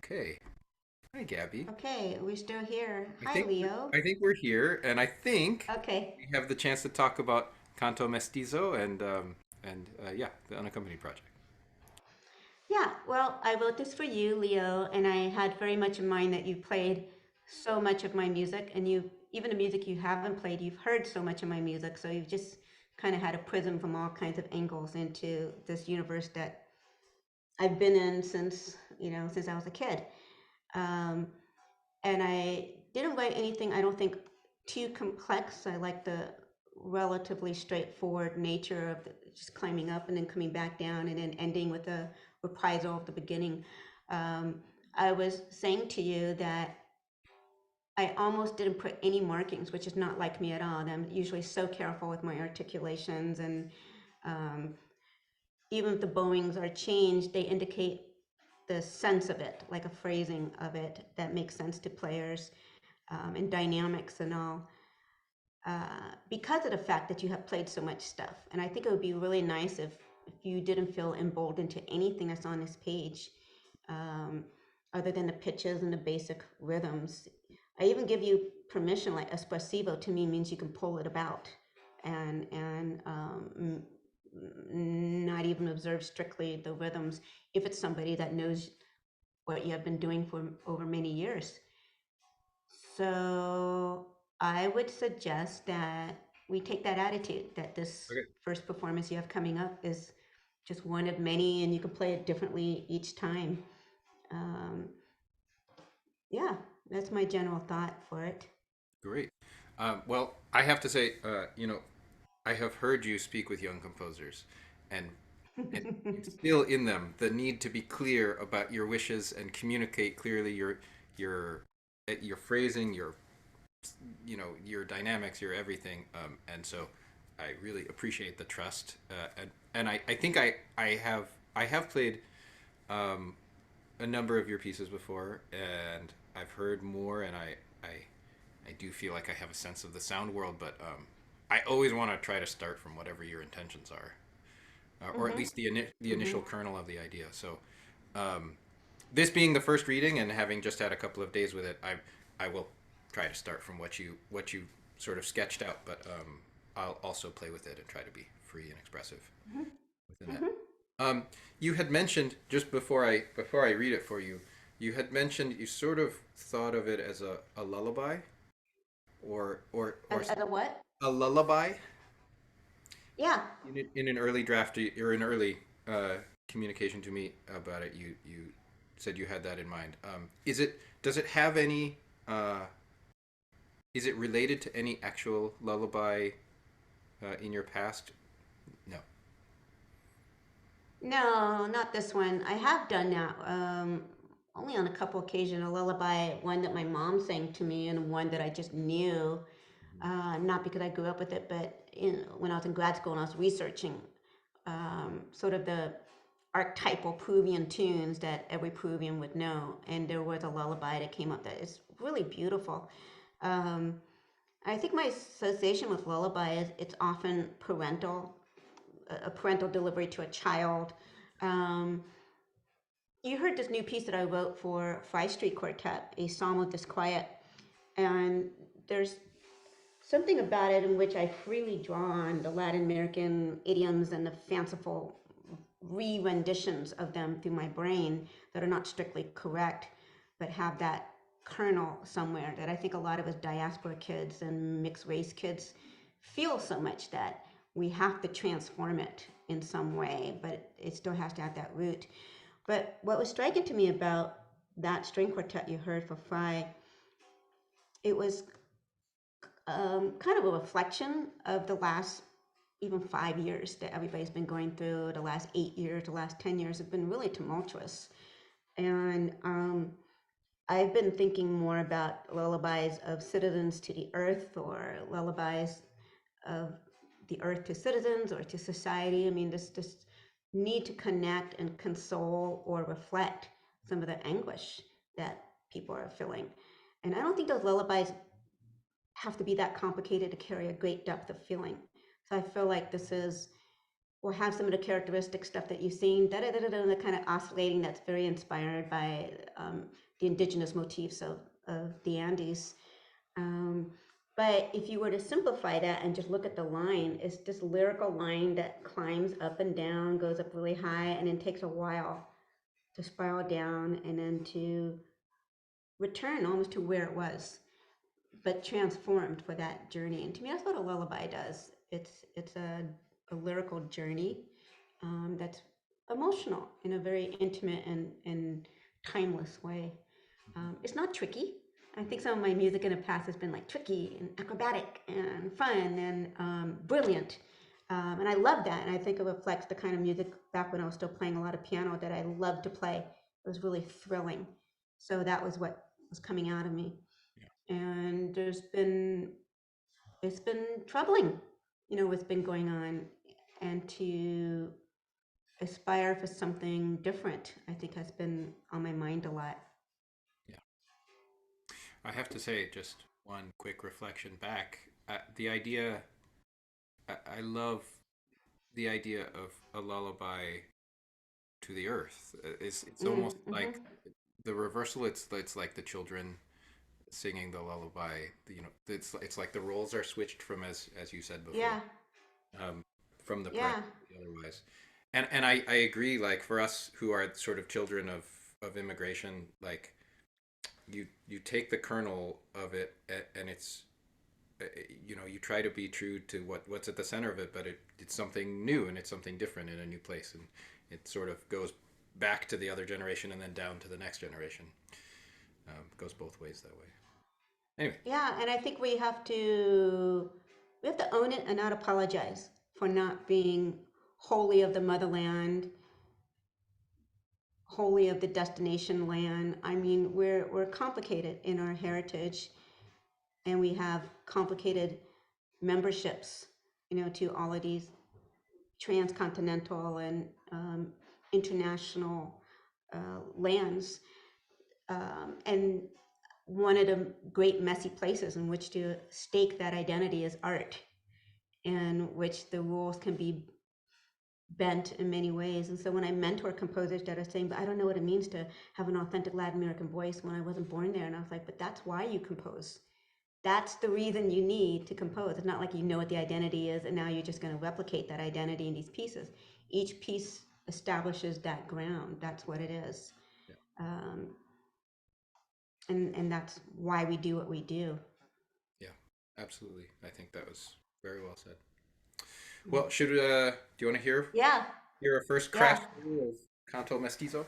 Okay. Hi, Gabby. Okay, we're still here. I Hi, think Leo. I think we're here, and I think Okay. we have the chance to talk about Canto Mestizo and yeah, the Unaccompanied Project. Yeah, well, I wrote this for you, Leo, and I had very much in mind that you played so much of my music, and you, even the music you haven't played, you've heard so much of my music, so you've just kind of had a prism from all kinds of angles into this universe that I've been in since I was a kid. Um, and I didn't write anything, I don't think, too complex. I like the relatively straightforward nature of just climbing up and then coming back down and then ending with a reprisal of the beginning. Um, I was saying to you that I almost didn't put any markings, which is not like me at all. I'm usually so careful with my articulations, and um, even if the bowings are changed, they indicate the sense of it, like a phrasing of it that makes sense to players, and dynamics and all, because of the fact that you have played so much stuff. And I think it would be really nice if you didn't feel emboldened to anything that's on this page, um, other than the pitches and the basic rhythms. I even give you permission, like espressivo to me means you can pull it about and not even observe strictly the rhythms if it's somebody that knows what you have been doing for over many years. So I would suggest that we take that attitude that this Okay. first performance you have coming up is just one of many, and you can play it differently each time. Um, yeah, that's my general thought for it. Great. Well, I have to say, I have heard you speak with young composers, and and instill in them the need to be clear about your wishes and communicate clearly your your phrasing, your dynamics, your everything. And so I really appreciate the trust. And I think I have played um, a number of your pieces before, and I've heard more, and I do feel like I have a sense of the sound world, but I always want to try to start from whatever your intentions are, or at Mm-hmm. least the Mm-hmm. initial kernel of the idea. So um, this being the first reading and having just had a couple of days with it, I will try to start from what you sort of sketched out, but I'll also play with it and try to be free and expressive within it. Mm-hmm. Um, you had mentioned just before I read it for you, you had mentioned you sort of thought of it as a lullaby or As a what? a lullaby Yeah. in an early draft or an early communication to me about it. You said you had that in mind. Does it have any? Is it related to any actual lullaby in your past? No. No, not this one. I have done that. Only on a couple occasions. A lullaby, one that my mom sang to me, and one that I just knew. Not because I grew up with it, but when I was in grad school and I was researching sort of the archetypal Peruvian tunes that every Peruvian would know, and there was a lullaby that came up that is really beautiful. Um, I think my association with lullaby is it's often parental, a parental delivery to a child. Um, you heard this new piece that I wrote for Fry Street Quartet, A Psalm of Disquiet, and there's something about it in which I freely draw on the Latin American idioms and the fanciful re-renditions of them through my brain that are not strictly correct, but have that kernel somewhere that I think a lot of us diaspora kids and mixed race kids feel so much that we have to transform it in some way, but it still has to have that root. But what was striking to me about that string quartet you heard for Fry, it was kind of a reflection of the last even 5 years that everybody's been going through. The last 8 years, the last 10 years have been really tumultuous. And I've been thinking more about lullabies of citizens to the earth, or lullabies of the earth to citizens or to society. I mean, this need to connect and console or reflect some of the anguish that people are feeling. And I don't think those lullabies have to be that complicated to carry a great depth of feeling. So I feel like this is or have some of the characteristic stuff that you've seen, da da da da da, the kind of oscillating that's very inspired by the indigenous motifs of the Andes. Um, but if you were to simplify that and just look at the line, it's this lyrical line that climbs up and down, goes up really high, and then takes a while to spiral down and then to return almost to where it was, but transformed for that journey. And to me, that's what a lullaby does. It's a lyrical journey that's emotional in a very intimate and timeless way. It's not tricky. I think some of my music in the past has been like tricky and acrobatic and fun and brilliant. And I love that. And I think it reflects the kind of music back when I was still playing a lot of piano that I loved to play. It was really thrilling. So that was what was coming out of me. Yeah. And it's been troubling, what's been going on. And to aspire for something different, I think has been on my mind a lot. Yeah. I have to say, just one quick reflection back. The idea, I love the idea of a lullaby to the earth. It's almost like Mm-hmm. the reversal. It's like the children singing the lullaby. It's like the roles are switched from, as you said before, Yeah, um, from the present yeah, to the otherwise. And I agree. Like for us who are sort of children of immigration, like you take the kernel of it, and it's you try to be true to what's at the center of it, but it's something new and it's something different in a new place, and it sort of goes back to the other generation and then down to the next generation. Goes both ways that way. Anyway, yeah. And I think we have to own it and not apologize for not being wholly of the motherland, wholly of the destination land. I mean, we're complicated in our heritage, and we have complicated memberships, to all of these transcontinental and international lands. And one of the great messy places in which to stake that identity is art, in which the rules can be bent in many ways. And so when I mentor composers that are saying, but I don't know what it means to have an authentic Latin American voice when I wasn't born there. And I was like, but that's why you compose. That's the reason you need to compose. It's not like you know what the identity is and now you're just going to replicate that identity in these pieces. Each piece establishes that ground. That's what it is. yeah, Um, and that's why we do what we do. yeah, absolutely. I think that was very well said. Yeah. Well, do you want to Yeah. hear a first crash Yeah. through of Canto Mestizo?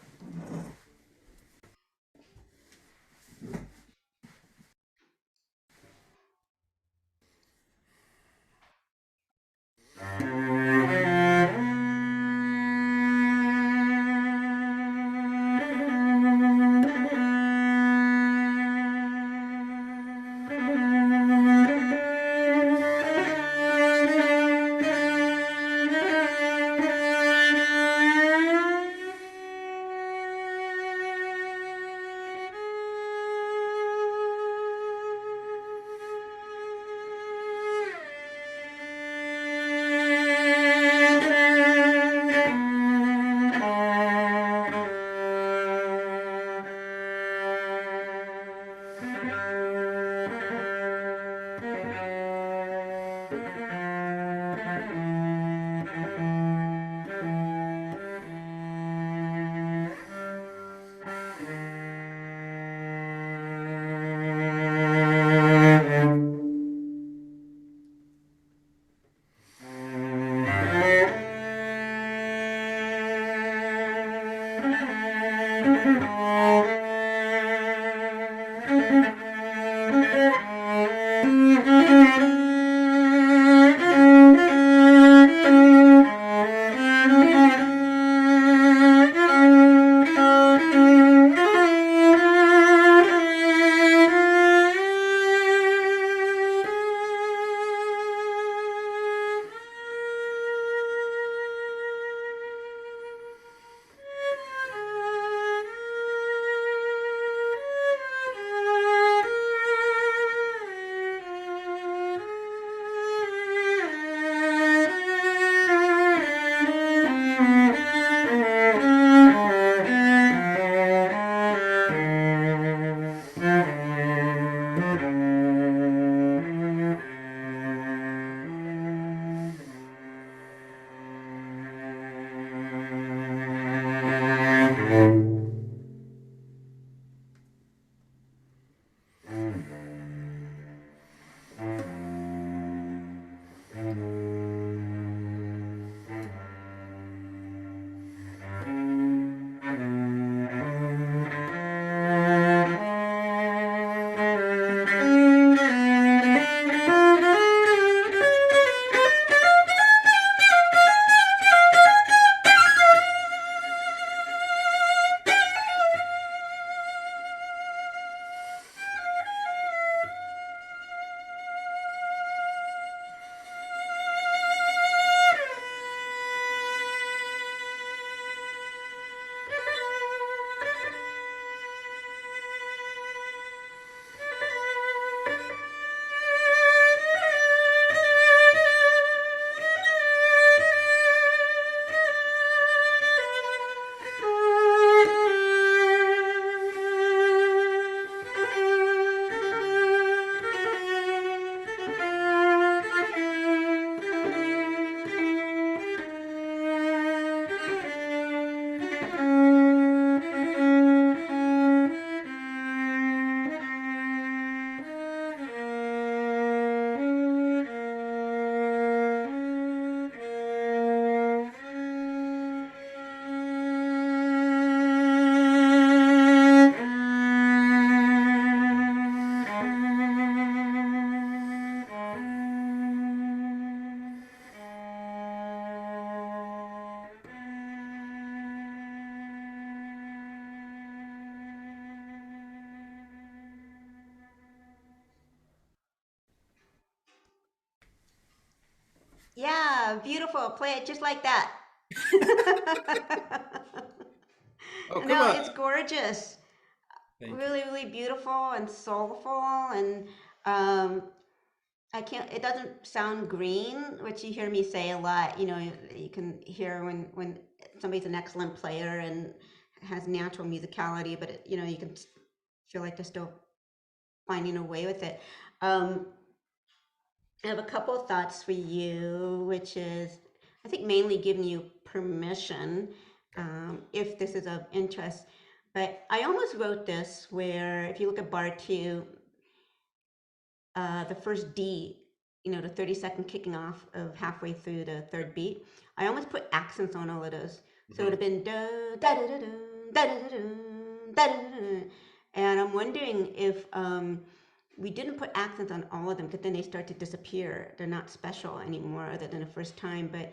Yeah, beautiful. Play it just like that. Oh, come No, on. it's gorgeous. Thank you. Really, really beautiful and soulful. And um, I can't, it doesn't sound green, which you hear me say a lot. You know, you can hear when somebody's an excellent player and has natural musicality, but it, you know, you can feel like they're still finding a way with it. Um, I have a couple of thoughts for you, which is, I think, mainly giving you permission Okay. if this is of interest. But I almost wrote this where, if you look at bar two, the first D, you know, the 30-second kicking off of halfway through the third beat, I almost put accents on all of those. So it would Hmm. have been da da da da da da da da da da. And I'm wondering if we didn't put accents on all of them because then they start to disappear. They're not special anymore other than the first time. But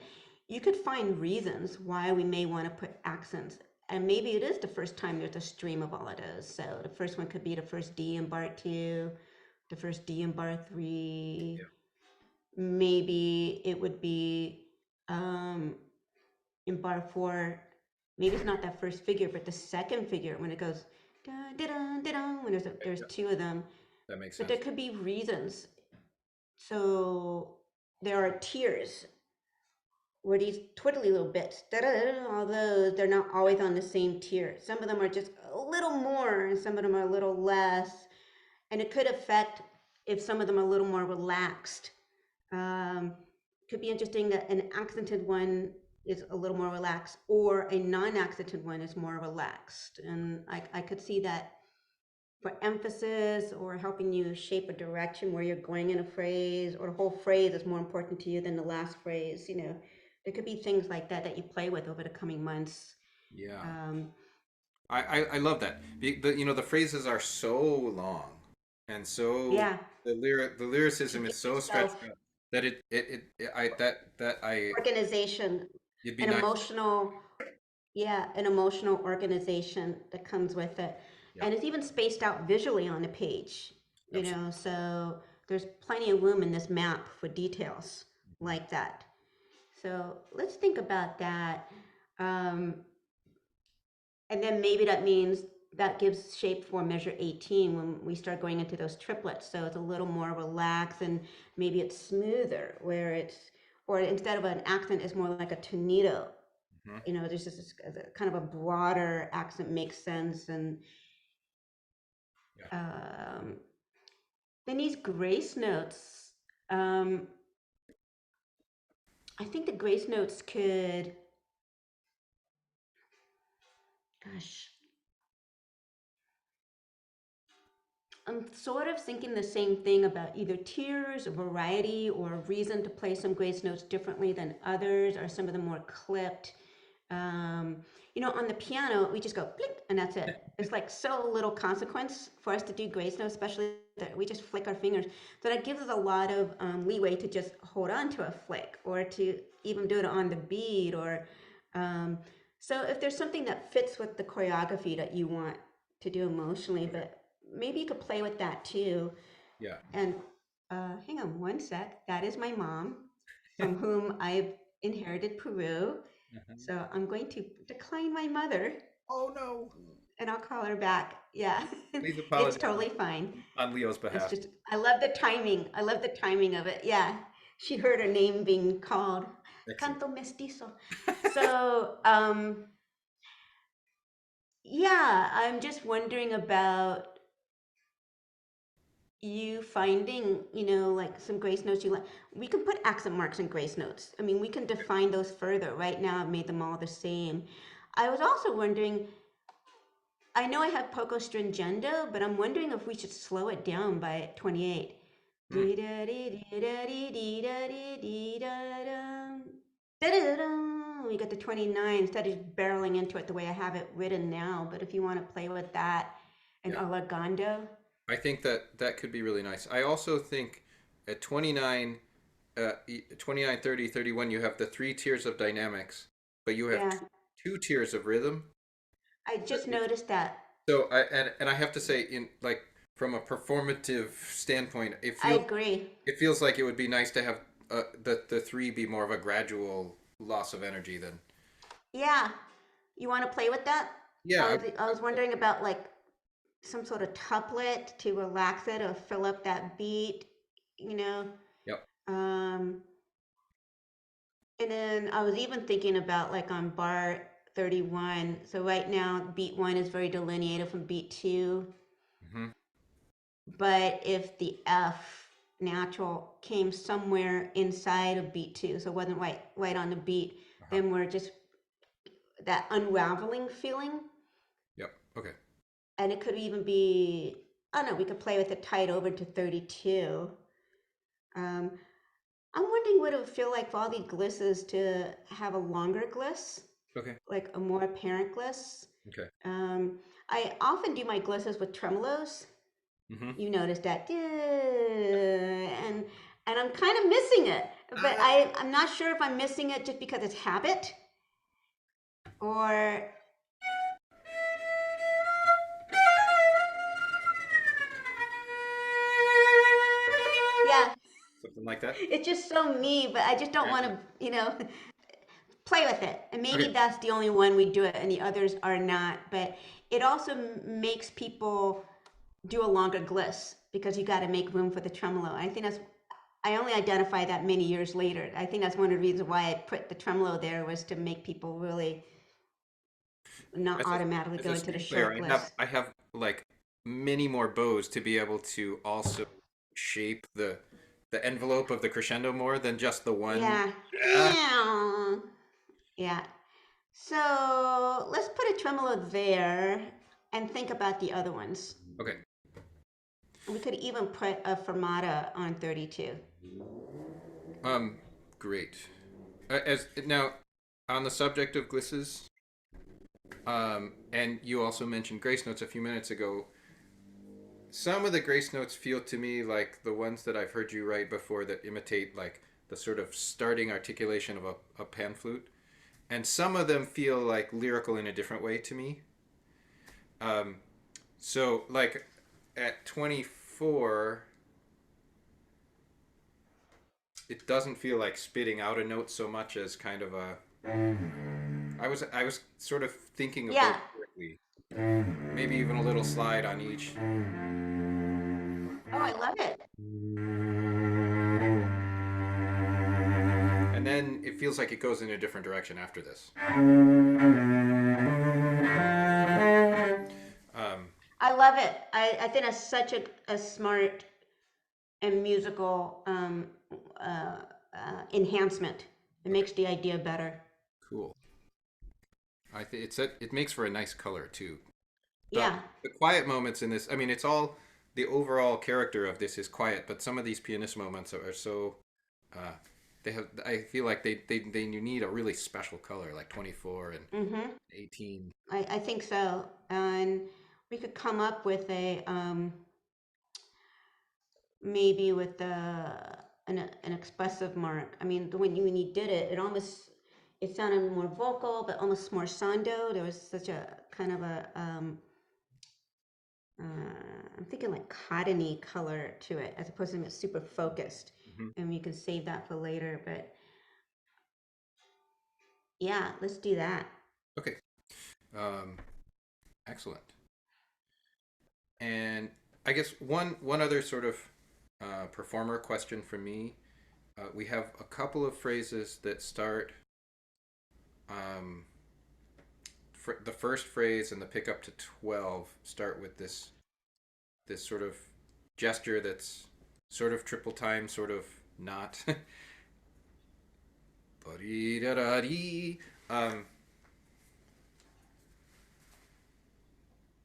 you could find reasons why we may want to put accents. And maybe it is the first time there's a stream of all of those. So the first one could be the first D in bar two, the first D in bar three. Yeah. Maybe it would be um, in bar four. Maybe it's not that first figure, but the second figure when it goes da da da da da. When there's Yeah. two of them, That makes but sense. there could be reasons. So there are tiers where these twiddly little bits, da da da, all those, they're not always on the same tier. Some of them are just a little more, and some of them are a little less. And it could affect if some of them are a little more relaxed. Um, could be interesting that an accented one is a little more relaxed, or a non-accented one is more relaxed. And I could see that for emphasis or helping you shape a direction where you're going in a phrase, or the whole phrase is more important to you than the last phrase. You know, there could be things like that that you play with over the coming months. Yeah. Um, I love that. You know, the phrases are so long and so yeah, the to lyricism is give so stretched yourself out that I that I organization, it'd be an nice. emotional, yeah, an emotional organization that comes with it. Yeah. And it's even spaced out visually on the page, you Absolutely. know, so there's plenty of room in this map for details like that. So let's think about that. Um, and then maybe that means that gives shape for measure 18 when we start going into those triplets. So it's a little more relaxed and maybe it's smoother where it's, or instead of an accent, it's more like a tonito. Hmm. You know, there's just kind of a broader accent makes sense. And Yeah. um, then these grace notes, um, I think the grace notes could, gosh, I'm sort of thinking the same thing about either tiers, or variety, or reason to play some grace notes differently than others, or some of them more clipped. Um, you know, on the piano, we just go blink and that's it. It's like so little consequence for us to do grace notes, especially that we just flick our fingers. So that gives us a lot of leeway to just hold on to a flick or to even do it on the beat. Or um, so if there's something that fits with the choreography that you want to do emotionally, Okay. but maybe you could play with that too. Yeah. And hang on one sec. That is my mom, from whom I've inherited Peru. Mhm. So I'm going to decline my mother Oh no. and I'll call her back. Yeah, Please it's apologize totally fine. on Leo's It's behalf. just, I love the timing. I love the timing of it. Yeah. She heard her name being called. Excellent. Canto Mestizo. So, yeah, I'm just wondering about you finding, you know, like some grace notes you like. We can put accent marks in grace notes. I mean, we can define those further. Right now, I've made them all the same. I was also wondering, I know I have poco stringendo, but I'm wondering if we should slow it down by 28. Hmm. We get to 29 instead of barreling into it the way I have it written now. But if you want to play with that and Yeah. allegando, I think that that could be really nice. I also think at 29, 29, 30, 31, you have the three tiers of dynamics, but you have yeah, two tiers of rhythm. I just noticed that. So and I have to say, in like from a performative standpoint, I agree. it feels like it would be nice to have the three be more of a gradual loss of energy than. Yeah, you want to play with that? Yeah. I was wondering about like some sort of tuplet to relax it or fill up that beat, you know. Yep. Um, and then I was even thinking about like on bar 31. So right now, beat one is very delineated from beat two. Hmm. But if the F natural came somewhere inside of beat two, so it wasn't right on the beat, Uh-huh. then we're just that unraveling feeling. Yep. Okay. And it could even be, I don't know, we could play with it tight over to 32. Um, I'm wondering what it would feel like for all the glisses to have a longer gliss, Okay. like a more apparent gliss. Okay. Um, I often do my glisses with tremolos. Hmm. You notice that, and I'm kind of missing it, but Uh, I'm not sure if I'm missing it just because it's habit or yeah, Something like that. it's just so me. But I just don't want to, play with it. And maybe Okay. that's the only one we do it, and the others are not. But it also makes people do a longer gliss because you got to make room for the tremolo. I think that's I only identified that many years later. I think that's one of the reasons why I put the tremolo there was to make people really not As a automatically as go a into the string player, short bliss. I have like many more bows to be able to also shape the envelope of the crescendo more than just the one. Yeah. Ah, Yeah. Yeah. So let's put a tremolo there and think about the other ones. okay. We could even put a fermata on 32. Um. Great. As now, on the subject of glisses, and you also mentioned grace notes a few minutes ago. Some of the grace notes feel to me like the ones that I've heard you write before that imitate like the sort of starting articulation of a pan flute, and some of them feel like lyrical in a different way to me. Um, so like at 24, it doesn't feel like spitting out a note so much as kind of a. I was sort of thinking of those Yeah. correctly. Maybe even a little slide on each. Oh, I love it. And then it feels like it goes in a different direction after this. Um, I love it. I think that's such a smart and musical uh, enhancement. It okay, makes the idea better. cool. I think it makes for a nice color too. The Yeah, the quiet moments in this, I mean, it's all the overall character of this is quiet, but some of these pianist moments are so uh, they have. I feel like they you need a really special color like 24 and mm-hmm. 18. I think so. And we could come up with a maybe with an expressive mark. I mean, when you did it, it sounded more vocal, but almost more sondo. There was such a kind of a I'm thinking like cottony color to it, as opposed to being super focused. Hmm. And we can save that for later. But yeah, let's do that. Okay, um, excellent. And I guess one other sort of performer question for me. We have a couple of phrases that start um, the first phrase and the pick up to 12 start with this sort of gesture that's sort of triple time, sort of not. um,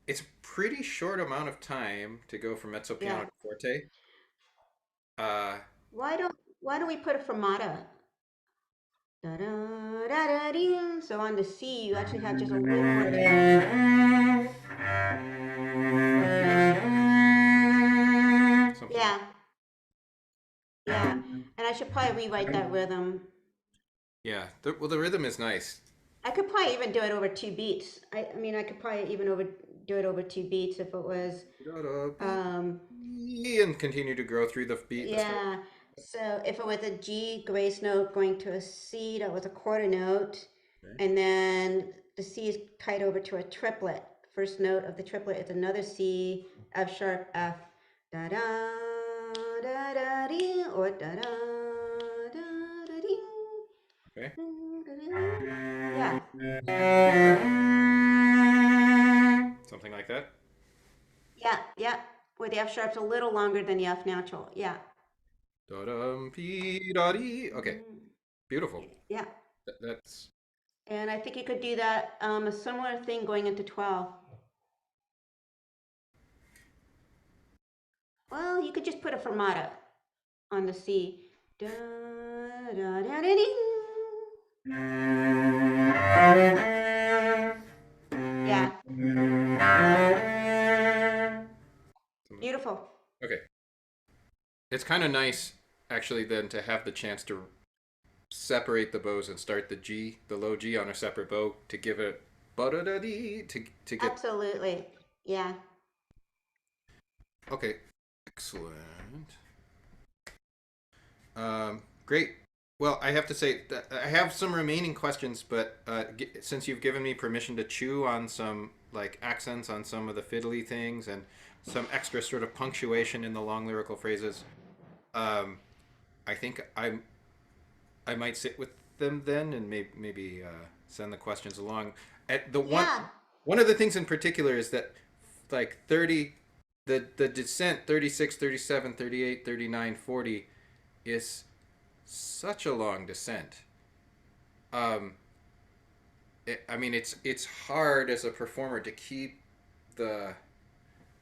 it's a pretty short amount of time to go from mezzo piano Yeah. to forte. Uh, Why don't we put a fermata? Da da da da ding. So on the C, you actually have just a little more time. something like Yeah, yeah. And I should probably rewrite that rhythm. yeah. The rhythm is nice. I could probably even do it over two beats. I mean, I could probably even do it over two beats if it was. Um, And continue to grow through the beat. The start. yeah. So if it was a G grace note going to a C, that was a quarter note, Okay. and then the C is tied over to a triplet. First note of the triplet is another C, F sharp, F, da da da da dee, or da da da da dee, Okay. da, da, da. Yeah, Something like that. yeah, yeah. Where the F sharp's a little longer than the F natural. Yeah. Da dum pee da dee. Okay. Mhm. Beautiful. Yeah. That's And I think you could do that, a similar thing going into 12. Well, you could just put a fermata on the C. Da, da, da, da, ding. Yeah, beautiful. okay. It's kind of nice, actually, then to have the chance to separate the bows and start the G, the low G on a separate bow to give it ba da da dee to get. Absolutely. Yeah. Okay. Excellent. Great. Well, I have to say that I have some remaining questions, but since you've given me permission to chew on some like accents on some of the fiddly things and some extra sort of punctuation in the long lyrical phrases, um, I think I might sit with them then and maybe send the questions along. At the Yeah. one of the things in particular is that like 30 the descent 36, 37, 38, 39, 40 is such a long descent. Um, I mean, it's hard as a performer the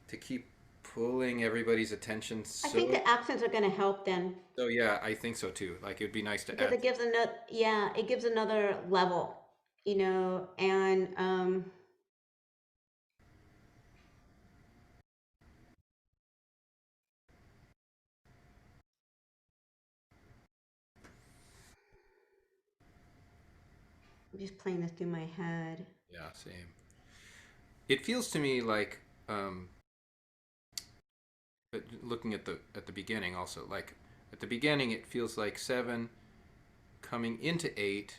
to keep pulling everybody's attention. I think So the accents are going to help them so yeah, I think so too. Like it'd be nice to because add. it gives another, yeah, it gives another level, and I'm just playing this through my head. Yeah, same. It feels to me like but looking at the beginning also like at the beginning it feels like 7 coming into 8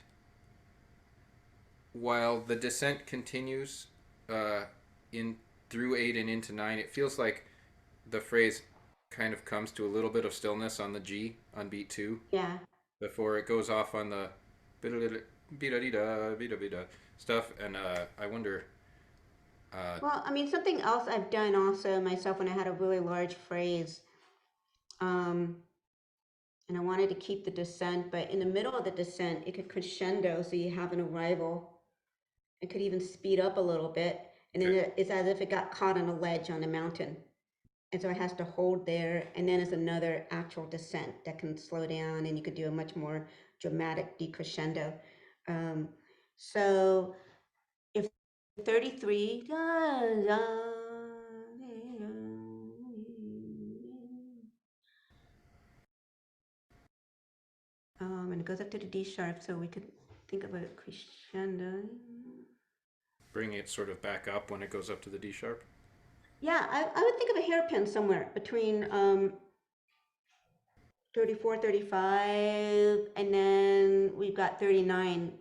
while the descent continues uh, in through 8 and into 9. It feels like the phrase kind of comes to a little bit of stillness on the G on beat 2 Yeah. before it goes off on the bida stuff. And I wonder, uh, Well, I mean, something else I've done also myself when I had a really large phrase, um, and I wanted to keep the descent, but in the middle of the descent, it could crescendo, so you have an arrival. It could even speed up a little bit, and then okay, it's as if it got caught on a ledge on a mountain, and so it has to hold there. And then it's another actual descent that can slow down, and you could do a much more dramatic decrescendo. Um, so if 33 and it goes up to the D sharp, so we could think of a crescendo. bring it sort of back up when it goes up to the D sharp. Yeah, I would think of a hairpin somewhere between 34, 35, and then we've got 39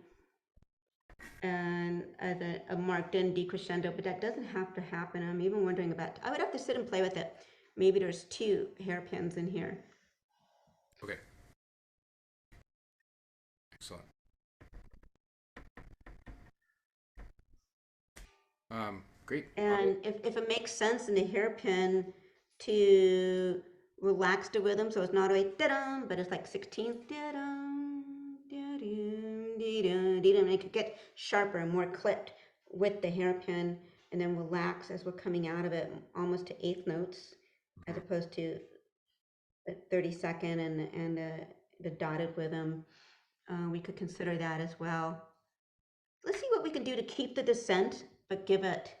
and as a marked in decrescendo, but that doesn't have to happen. I'm even wondering about, I would have to sit and play with it. Maybe there's two hairpins in here. Okay, excellent. Great. And if it makes sense in the hairpin to relax the rhythm, so it's not always da-dum, but it's like 16th da-dum, da-dum, dee-dum, dee-dum, and it could get sharper and more clipped with the hairpin and then relax as we're coming out of it almost to eighth notes as Mhm. opposed to the 32nd and the dotted rhythm. We could consider that as well. Let's see what we can do to keep the descent, but give it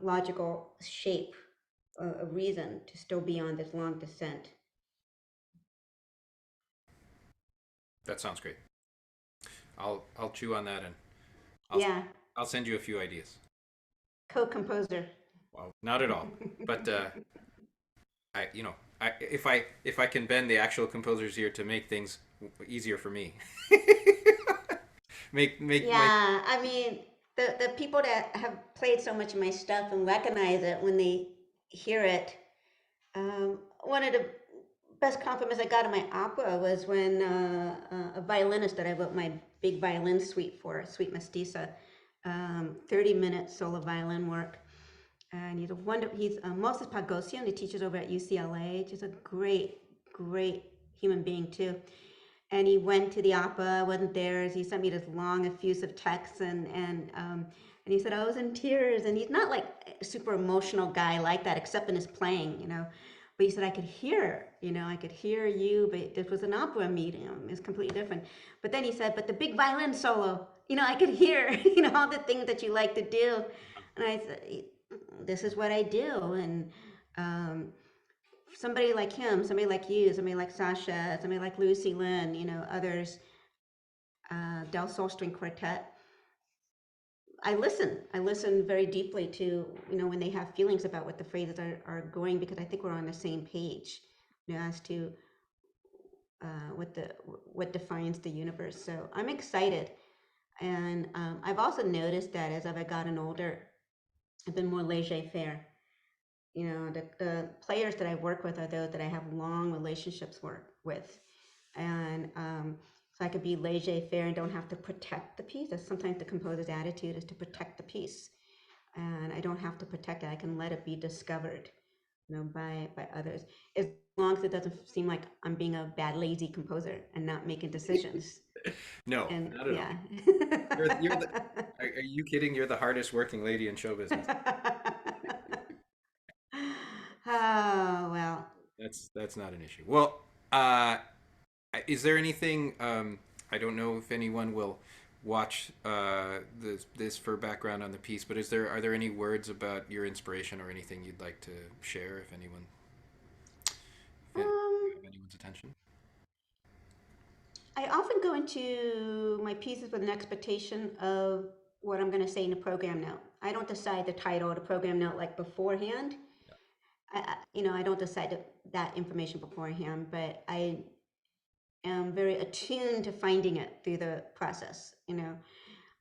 logical shape, a reason to still be on this long descent. That sounds great. I'll chew on that and I'll Yeah, I'll send you a few ideas. co-composer. Well, not at all, but I if I can bend the actual composer's ear to make things easier for me, make my Yeah, I mean, the people that have played so much of my stuff and recognize it when they hear it. One of the best compliments I got in my opera was when a violinist that I wrote my big violin suite for, Suite Mestiza, 30-minute solo violin work. And he's a wonder. He's Moses Pagosian. He teaches over at UCLA. Just a great, great human being too. And he went to the opera, wasn't there. He sent me this long, effusive text, and he said I was in tears. And he's not like a super emotional guy like that, except in his playing, you know. But he said I could hear, you know, I could hear you. But this was an opera meeting. It's completely different. But then he said, but the big violin solo, you know, I could hear, you know, all the things that you like to do. And I said, this is what I do. And um, somebody like him, somebody like you, somebody like Sasha, somebody like Lucy Lynn, you know, others, Del Sol String Quartet. I listen. I listen very deeply to, you know, when they have feelings about what the phrases are going, because I think we're on the same page, you know, as to what defines the universe. So I'm excited, and I've also noticed that as I've gotten older, I've been more laissez-faire. You know, the players that I work with are those that I have long relationships with, and so I could be laissez-faire and don't have to protect the piece. That's sometimes the composer's attitude is to protect the piece, and I don't have to protect it. I can let it be discovered, you know, by others, as long as it doesn't seem like I'm being a bad lazy composer and not making decisions. no, And not at all. yeah. You're the. Are you kidding? You're the hardest working lady in show business. Oh well. That's not an issue. Well, uh, is there anything? I don't know if anyone will watch this for background on the piece, but is there are there any words about your inspiration or anything you'd like to share if anyone if it, Um, have anyone's attention? I often go into my pieces with an expectation of what I'm going to say in the program note. I don't decide the title of the program note like beforehand. You know, I don't decide that information beforehand, but I am very attuned to finding it through the process. You know,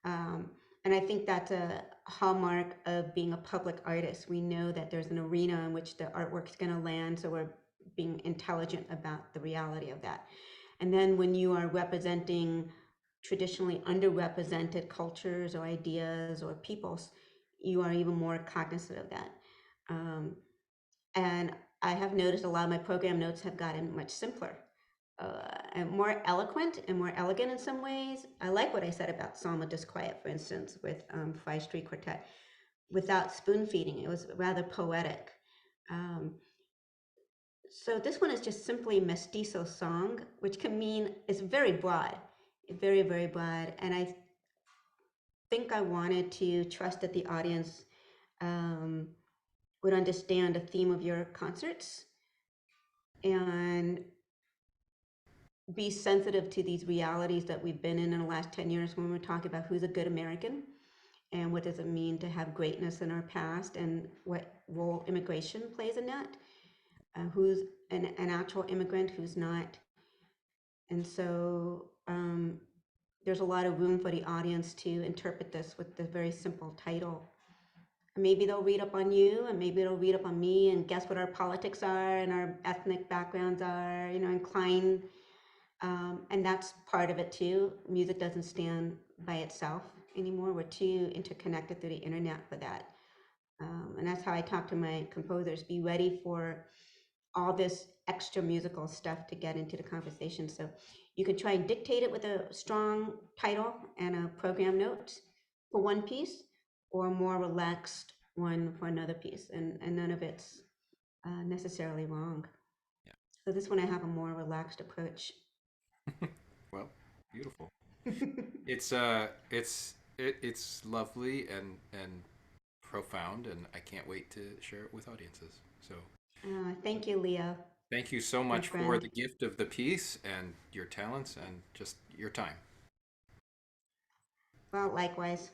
um, and I think that's a hallmark of being a public artist. We know that there's an arena in which the artwork's going to land, so we're being intelligent about the reality of that. And then when you are representing traditionally underrepresented cultures or ideas or peoples, you are even more cognizant of that. Um, and I have noticed a lot of my program notes have gotten much simpler, and more eloquent and more elegant in some ways. I like what I said about Psalm of Disquiet, for instance, with Five Street Quartet, without spoon feeding. It was rather poetic. Um, so this one is just simply mestizo song, which can mean it's very broad, very, very broad. And I think I wanted to trust that the audience um, would understand the theme of your concerts and be sensitive to these realities that we've been in the last 10 years when we're talking about who's a good American and what does it mean to have greatness in our past and what role immigration plays in that, who's an actual immigrant, who's not. And so there's a lot of room for the audience to interpret this with the very simple title. Maybe they'll read up on you and maybe they'll read up on me and guess what our politics are and our ethnic backgrounds are, you know, incline. And that's part of it too. Music doesn't stand by itself anymore. We're too interconnected through the internet for that. And that's how I talk to my composers. Be ready for all this extra musical stuff to get into the conversation. So you can try and dictate it with a strong title and a program note for one piece, or a more relaxed one for another piece. And none of it's necessarily wrong. Yeah. So this one I have a more relaxed approach. Well, beautiful. It's lovely and profound, and I can't wait to share it with audiences. So Thank you, Leo, thank you so my much for friend. the gift of the piece and your talents and just your time. Well, likewise.